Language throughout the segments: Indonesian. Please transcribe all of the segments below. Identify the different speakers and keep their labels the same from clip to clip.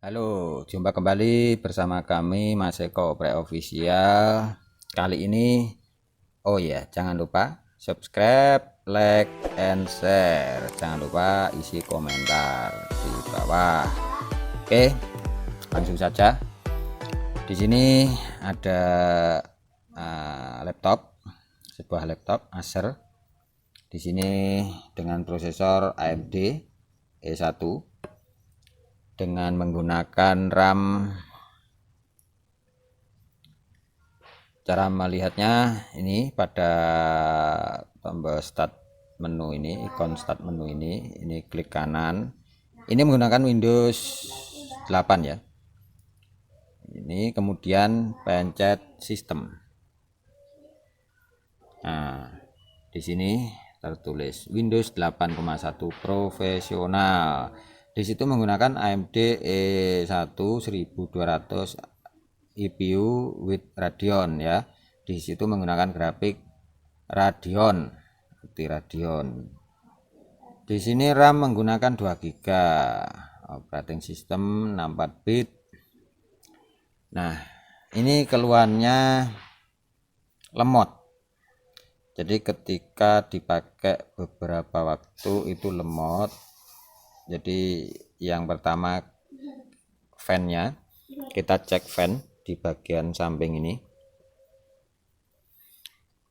Speaker 1: Halo, jumpa kembali bersama kami Mas Eko Pre Official. Kali ini, oh ya, jangan lupa subscribe, like, and share. Jangan lupa isi komentar di bawah. Oke, langsung saja. Di sini ada laptop, sebuah laptop Acer. Di sini dengan prosesor AMD E1 dengan menggunakan RAM. Cara melihatnya ini pada tombol start menu ini, ikon start menu ini klik kanan. Ini menggunakan Windows 8 ya. Ini kemudian pencet sistem. Nah, di sini tertulis Windows 8,1 profesional. Di situ menggunakan AMD E1 1200 EPU with Radeon ya. Di situ menggunakan grafik Radeon, Di sini RAM menggunakan 2 GB, operating system 64 bit. Nah, ini keluhannya lemot. Jadi ketika dipakai beberapa waktu itu lemot. Jadi yang pertama fan-nya, kita cek fan di bagian samping ini.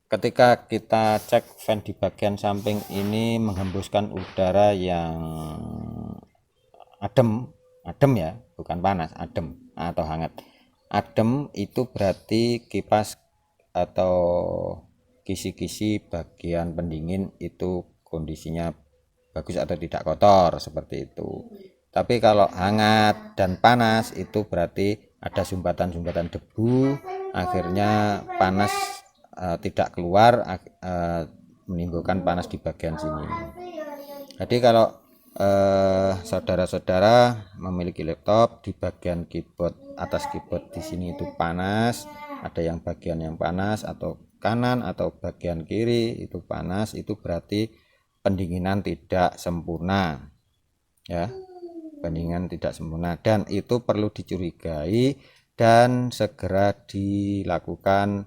Speaker 1: Ketika kita cek fan di bagian samping ini menghembuskan udara yang adem ya, bukan panas, adem atau hangat. Adem itu berarti kipas atau kisi-kisi bagian pendingin itu kondisinya bagus atau tidak kotor seperti itu. Tapi kalau hangat dan panas itu berarti ada sumbatan-sumbatan debu, akhirnya panas tidak keluar, menimbulkan panas di bagian sini. Jadi kalau saudara-saudara memiliki laptop, di bagian keyboard, atas keyboard di sini itu panas, ada yang bagian yang panas atau kanan atau bagian kiri itu panas, itu berarti pendinginan tidak sempurna ya, pendinginan tidak sempurna, dan itu perlu dicurigai dan segera dilakukan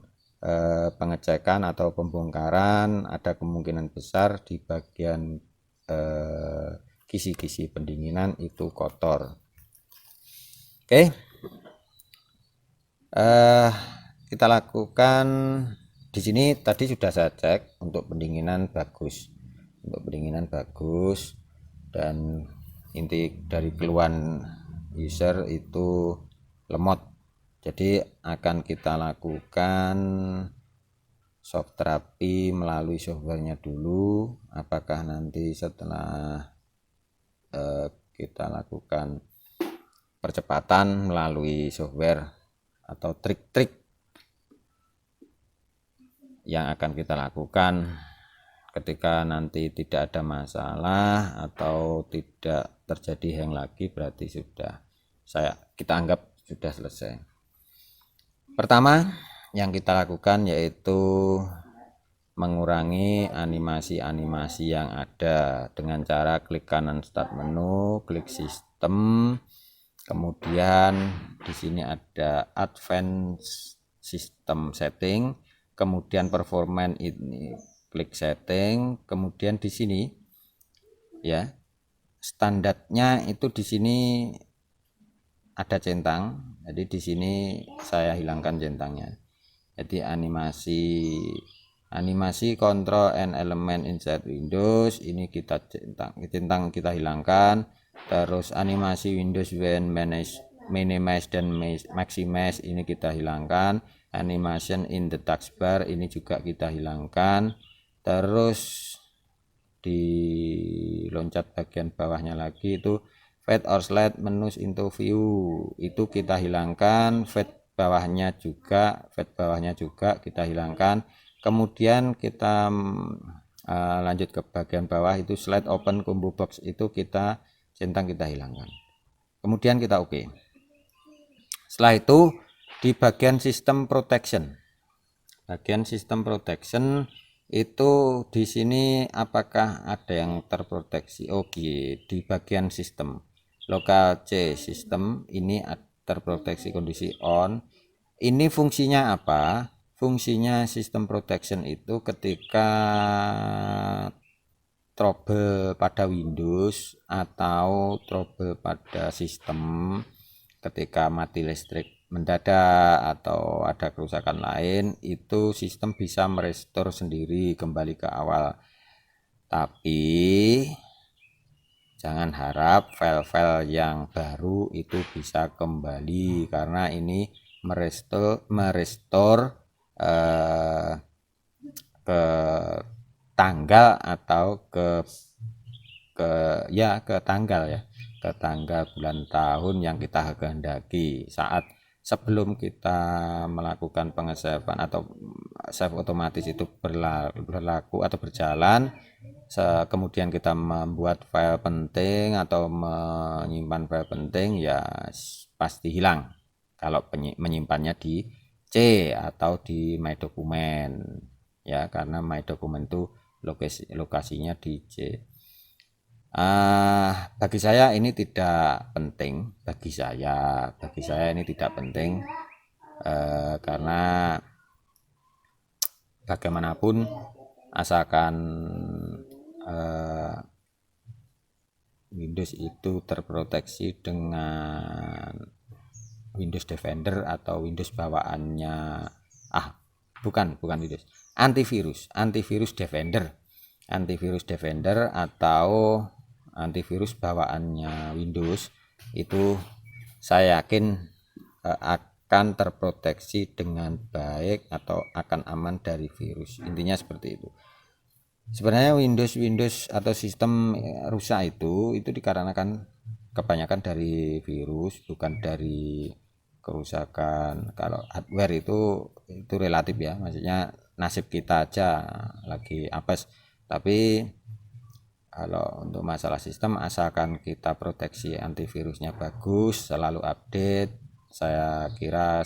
Speaker 1: pengecekan atau pembongkaran. Ada kemungkinan besar di bagian kisi-kisi pendinginan itu kotor. Oke, kita lakukan di sini. Tadi sudah saya cek untuk pendinginan bagus, dan inti dari keluhan user itu lemot. Jadi akan kita lakukan soft terapi melalui softwarenya dulu. Apakah nanti setelah kita lakukan percepatan melalui software atau trik-trik yang akan kita lakukan ketika nanti tidak ada masalah atau tidak terjadi hang lagi, berarti sudah kita anggap sudah selesai. Pertama yang kita lakukan yaitu mengurangi animasi-animasi yang ada dengan cara klik kanan start menu, klik sistem, kemudian di sini ada advance system setting, kemudian performance ini klik setting, kemudian di sini ya standarnya itu di sini ada centang. Jadi di sini saya hilangkan centangnya. Jadi animasi control and element inside Windows ini kita centang kita hilangkan. Terus animasi Windows when minimize dan maximize ini kita hilangkan. Animation in the taskbar ini juga kita hilangkan. Terus di loncat bagian bawahnya lagi itu fade or slide menus into view itu kita hilangkan. Fade bawahnya juga kita hilangkan. Kemudian kita lanjut ke bagian bawah itu slide open combo box itu kita centang, kita hilangkan. Kemudian kita oke. Setelah itu di bagian sistem protection itu di sini apakah ada yang terproteksi? Oke, di bagian sistem local C sistem ini terproteksi kondisi on. Ini fungsinya apa? Fungsinya sistem protection itu ketika trouble pada Windows atau trouble pada sistem, ketika mati listrik mendadak atau ada kerusakan lain, itu sistem bisa merestore sendiri kembali ke awal. Tapi jangan harap file-file yang baru itu bisa kembali, karena ini merestore ke tanggal atau ke tanggal ya, ke tanggal bulan tahun yang kita kehendaki saat sebelum kita melakukan pengesavean atau save otomatis itu berlaku atau berjalan. Kemudian kita membuat file penting atau menyimpan file penting, ya pasti hilang kalau menyimpannya di C atau di my dokumen ya, karena my dokumen itu lokasinya di C. Bagi saya ini tidak penting, bagi saya ini tidak penting, karena bagaimanapun asalkan Windows itu terproteksi dengan Windows Defender atau Windows bawaannya, bukan Windows, antivirus Defender atau antivirus bawaannya Windows, itu saya yakin akan terproteksi dengan baik atau akan aman dari virus. Intinya seperti itu. Sebenarnya Windows atau sistem rusak itu dikarenakan kebanyakan dari virus, bukan dari kerusakan. Kalau hardware itu relatif ya, maksudnya nasib kita aja lagi apes. Tapi kalau untuk masalah sistem, asalkan kita proteksi antivirusnya bagus, selalu update, saya kira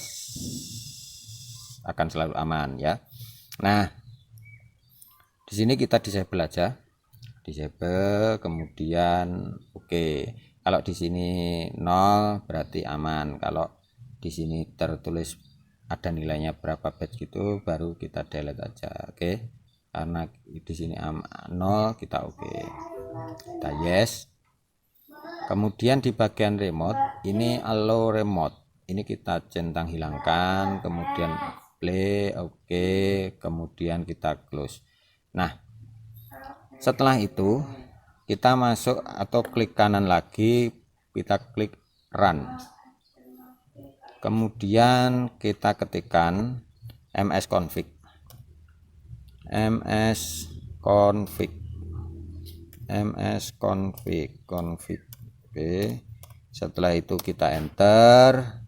Speaker 1: akan selalu aman ya. Nah, di sini kita disable aja, kemudian oke. Kalau di sini 0 berarti aman. Kalau di sini tertulis ada nilainya berapa batch gitu, baru kita delete aja, oke. Karena di sini 0, kita oke. Kita yes. Kemudian di bagian remote ini allow remote, ini kita centang hilangkan, kemudian play, oke, kemudian kita close. Nah, setelah itu kita masuk atau klik kanan lagi, kita klik run, kemudian kita ketikkan msconfig. Oke. Setelah itu kita enter.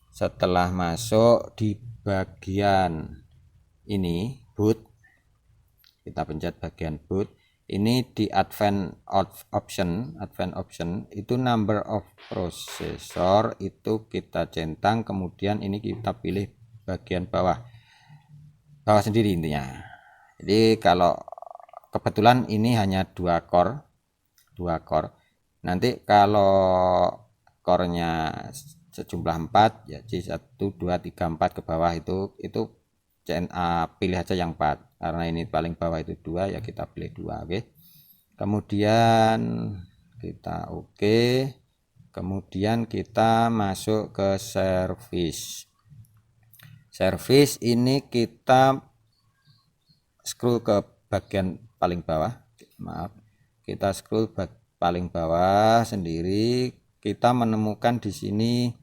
Speaker 1: Setelah masuk di bagian ini boot, kita pencet bagian boot. Ini di advanced option itu number of processor itu kita centang, kemudian ini kita pilih bagian bawah sendiri intinya. Jadi kalau kebetulan ini hanya 2 core. Nanti kalau core-nya sejumlah 4 ya, C1 2 3 4 ke bawah itu pilih aja yang 4, karena ini paling bawah itu 2 ya, kita pilih 2, oke. Kemudian kita oke. Kemudian kita masuk ke service. Ini kita scroll ke bagian paling bawah, kita scroll paling bawah sendiri, kita menemukan di sini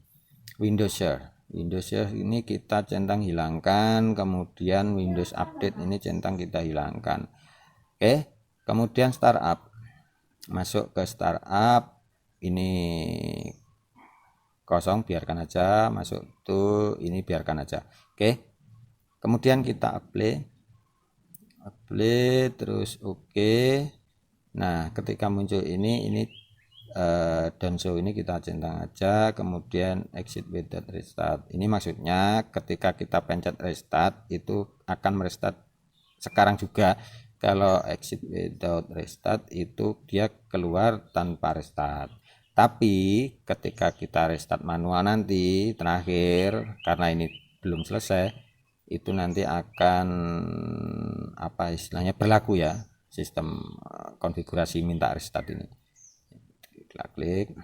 Speaker 1: Windows Share ini kita centang hilangkan, kemudian Windows Update ini centang kita hilangkan, oke. Kemudian startup, masuk ke startup, ini kosong biarkan aja, masuk tuh ini biarkan aja, oke. Kemudian kita apply terus oke. Nah, ketika muncul ini don't show, ini kita centang aja, kemudian exit without restart. Ini maksudnya ketika kita pencet restart itu akan merestart sekarang juga. Kalau exit without restart itu dia keluar tanpa restart. Tapi ketika kita restart manual nanti terakhir, karena ini belum selesai, itu nanti akan apa istilahnya berlaku ya sistem konfigurasi minta restart ini. Kita klik.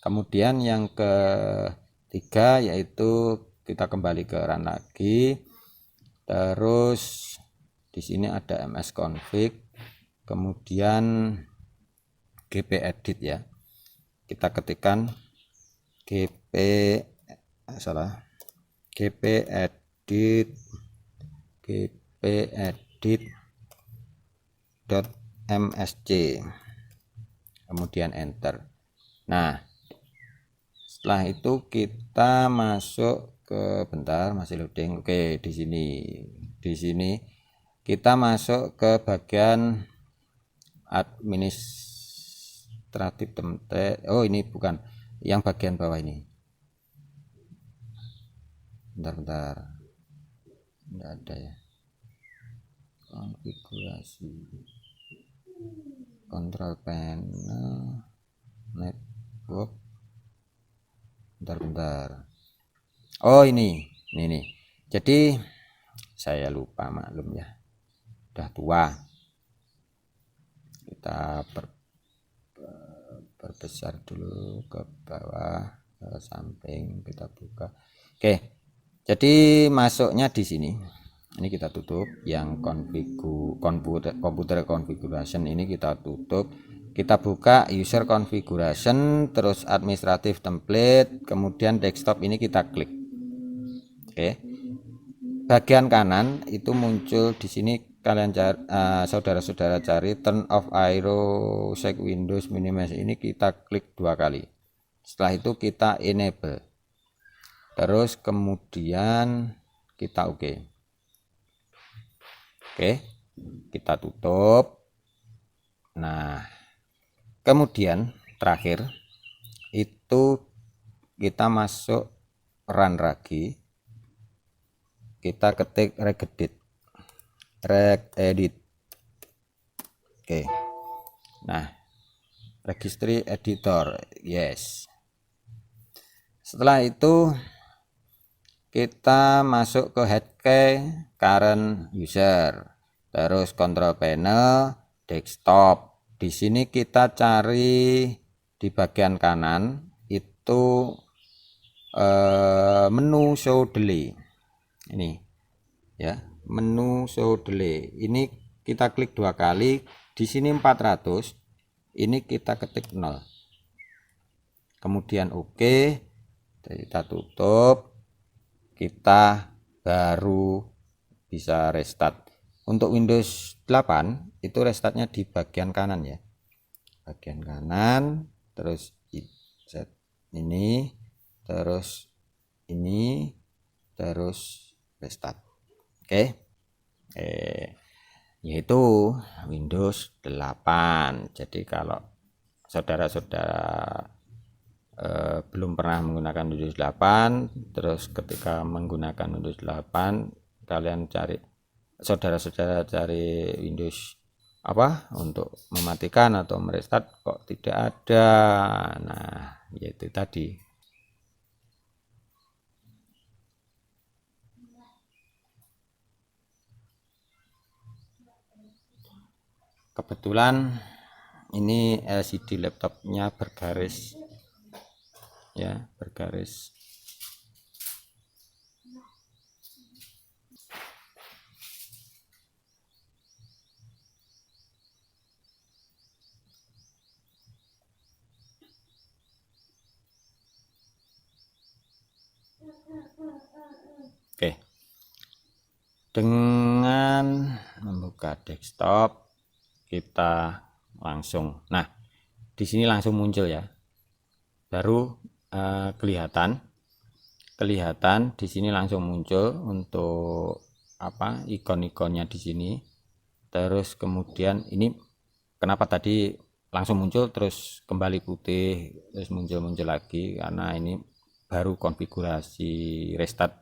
Speaker 1: Kemudian yang ketiga yaitu kita kembali ke run lagi. Terus di sini ada ms config, kemudian gp edit ya. Kita ketikkan gp edit .msc, kemudian enter. Nah, setelah itu kita masuk ke, bentar masih loading. Oke, di sini kita masuk ke bagian administratif template. Oh, ini bukan yang bagian bawah ini. Bentar, enggak ada ya. Konfigurasi, control panel, network. Bentar. Oh, ini. Jadi saya lupa, maklum ya. Udah tua. Kita perbesar dulu ke bawah, ke samping, kita buka. Oke. Jadi masuknya di sini. Ini kita tutup. Yang computer configuration ini kita tutup. Kita buka user configuration, terus administrative template, kemudian desktop ini kita klik. Oke. Bagian kanan itu muncul di sini, kalian cari, saudara-saudara cari turn off aero check Windows minimize, ini kita klik 2 kali. Setelah itu kita enable. Terus kemudian kita oke. Oke. Kita tutup. Nah, kemudian terakhir itu kita masuk run lagi, kita ketik regedit. Oke. Nah, registry editor, yes. Setelah itu kita masuk ke headkey current user, terus control panel, desktop. Di sini kita cari di bagian kanan itu menu show delay. Ini ya, menu show delay. Ini kita klik 2 kali. Di sini 400. Ini kita ketik 0. Kemudian oke. Kita tutup. Kita baru bisa restart. Untuk Windows 8 itu restartnya di bagian kanan ya, bagian kanan, terus ini, terus ini, terus restart. Oke. Yaitu Windows 8. Jadi kalau saudara-saudara belum pernah menggunakan Windows 8, terus ketika menggunakan Windows 8 kalian cari, saudara-saudara cari Windows apa untuk mematikan atau merestart kok tidak ada. Nah, yaitu tadi. Kebetulan ini LCD laptopnya bergaris ya, bergaris. Oke. Dengan membuka desktop kita langsung, nah di sini langsung muncul ya, baru kelihatan di sini langsung muncul untuk apa ikon-ikonnya di sini. Terus kemudian ini kenapa tadi langsung muncul terus kembali putih terus muncul lagi, karena ini baru konfigurasi restart.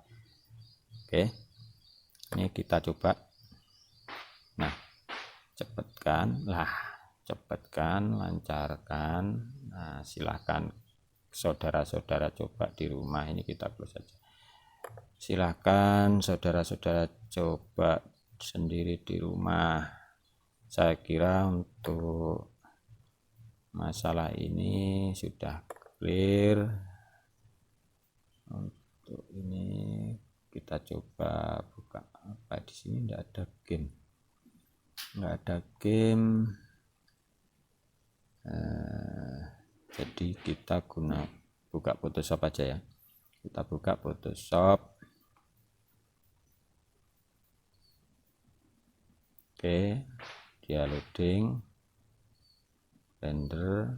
Speaker 1: Oke, ini kita coba. Nah, cepatkan, lancarkan. Nah, silahkan saudara-saudara coba di rumah. Ini kita close saja. Silahkan saudara-saudara coba sendiri di rumah. Saya kira untuk masalah ini sudah clear. Untuk ini kita coba buka apa di sini. Nggak ada game, jadi kita buka Photoshop aja ya. Kita buka Photoshop. Oke, dia loading, render,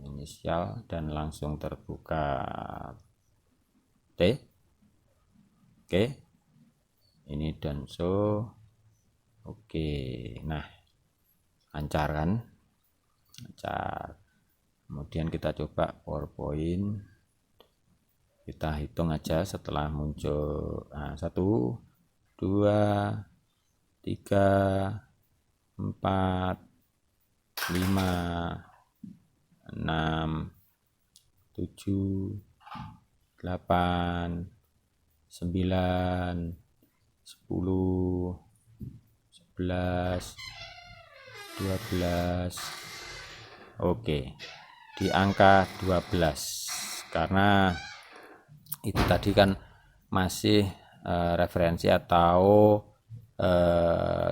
Speaker 1: inisial, dan langsung terbuka. Oke, ini dan show. Oke, nah lancar kan, lancar. Kemudian kita coba PowerPoint, kita hitung aja setelah muncul. Nah, 1 2 3 4 5 6 7 8 9 10 11 12. Oke, di angka 12 karena itu tadi kan masih referensi atau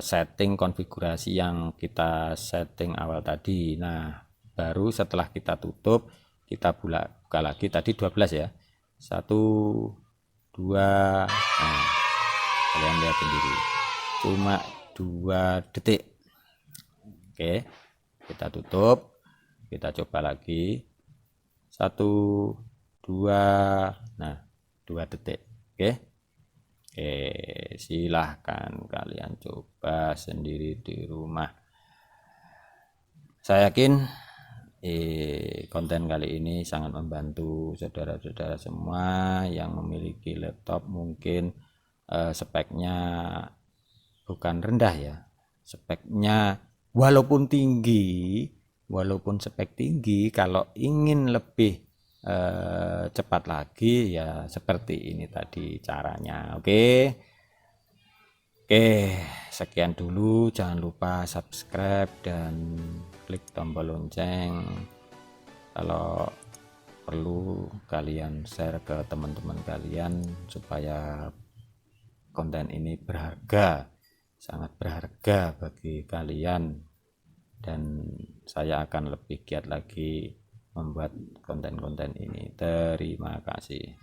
Speaker 1: setting konfigurasi yang kita setting awal tadi. Nah, baru setelah kita tutup kita buka lagi, tadi 12 ya, 1 2. Nah, kalian lihat sendiri cuma 2 detik. Oke, kita tutup, kita coba lagi, 1 2. Nah, 2 detik. Oke, silahkan kalian coba sendiri di rumah. Saya yakin konten kali ini sangat membantu saudara-saudara semua yang memiliki laptop. Mungkin speknya bukan rendah ya, speknya walaupun spek tinggi, kalau ingin lebih cepat lagi ya seperti ini tadi caranya. Oke, sekian dulu. Jangan lupa subscribe dan klik tombol lonceng. Kalau perlu kalian share ke teman-teman kalian supaya konten ini berharga, sangat berharga bagi kalian, dan saya akan lebih giat lagi membuat konten-konten ini. Terima kasih.